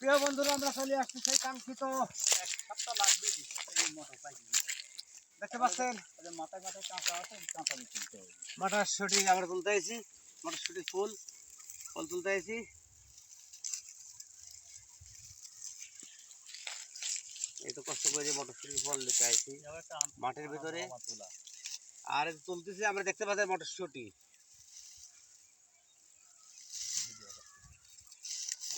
প্রিয় বন্ধুরা, আমরা চলে আসছি সেই কাঙ্ক্ষিত এক সপ্তাহ লাগবে এই মোটরসাইকেল দেখতে পাচ্ছেন। মাথায় মাথায় কাঁচা আছে, কাঁচা তুলতে হবে। মটরশুঁটি আমরা তুলতে আইছি, মটরশুঁটি ফুল তুলতে আইছি। এই তো কষ্ট করে যে মটরশুঁটির ফল নিতে আইছি মাঠের ভিতরে, আর তুলতেছি আমরা দেখতে পাচ্ছি মটরশুঁটি।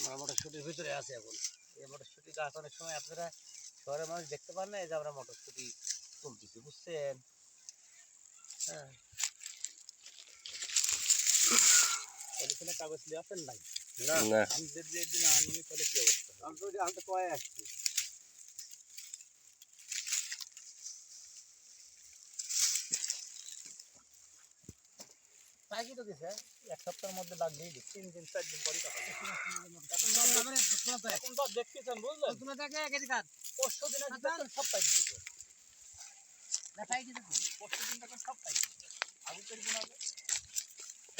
আমরা মটরশুঁটির ভিতরে আছি এখন। এই মটরশুঁটি গাছ অনেক সময় আপনারা শহরের মানুষ দেখতে পান না, এই যে আমরা মটরশুঁটি তুলতেছি, বুঝছেন? হ্যাঁ, পলিথিনের কাগজ নিয়ে আসেন নাই? না, আমি যদি একদিন আনুনি তাহলে কি অবস্থা? আমি তো কয়ে আসছি। তাই কি তো দিছে এক সপ্তাহের মধ্যে লাগবেই, 3 দিন 4 দিন পরে এখন তো দেখতেছেন, বুঝলেন? তুমি দেখে কেটে কাট পরশু দিন সব পাই দিছে না, তাই কি পরশু দিন তখন সব পাই আগে তৈরি হবে।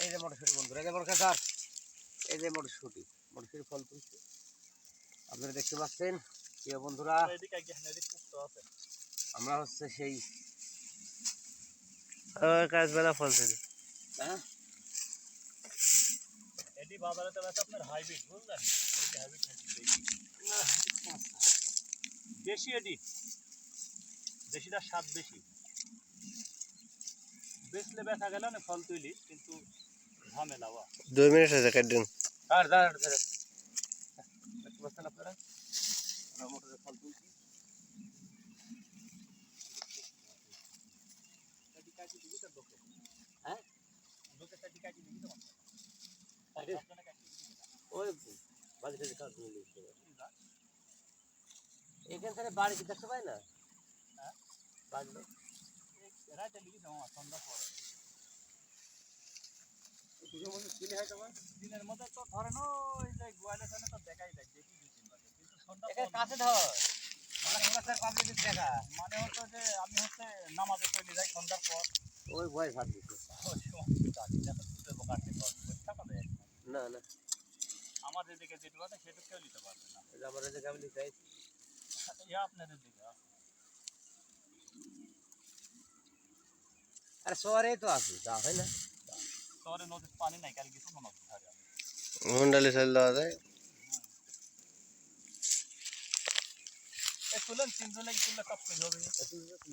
এই যে মটরশুঁটি বন্ধুরা, এই যে বড় স্যার, এই যে মটরশুঁটি ফল তুলছে আপনারা দেখতে পাচ্ছেন। প্রিয় বন্ধুরা, আমরা হচ্ছে সেই কাজবেলা ফল তুলি। হ্যাঁ, এটি বাজারেতে আছে আপনার হাইব্রিড, বুঝলেন? এই যে হাইব্রিড দেশি, এটি দেশিটার স্বাদ বেশি, বেচলে বেচা গেল না ফল তুলি, কিন্তু ঝামেলা। 2 মিনিট আছে কাটুন। আর দাঁড়ান দেখতে পাচ্ছেন আপনারা, আমরা মোটরের ফল তুলছি। হ্যাঁ, ওই বাড়িতে এখান থেকে বাড়ি দেখতে পাই না। হ্যাঁ, বাড়লো রাতে লিখে দেওয়া সন্ধ্যা পরে দিনের মধ্যে তো ধরেন ওই যে গোয়ালের সামনে তো দেখাই যায়, দেখি 2-3 বার, কিন্তু সন্ধ্যা কাছে ধর দেখা মানে হতো যে আমি হচ্ছে নামাজে চলে যাই সন্ধ্যার পর, ওই ভয় ভাত দিচ্ছে না না, আমার যেদিকে যেটুকু আছে সেটুকু কেউ নিতে পারবে না। আমার এদিকে আমি নিতে চাইছি, আপনাদের দিকে আরে শহরে তো আছে, যা হয় না শহরে নদীর পানি নাই, কাল কিছু মনে হচ্ছে হুন্ডালি চাল দেওয়া যায়। তুলেন 3 জন তুললে সব কিছু হবে।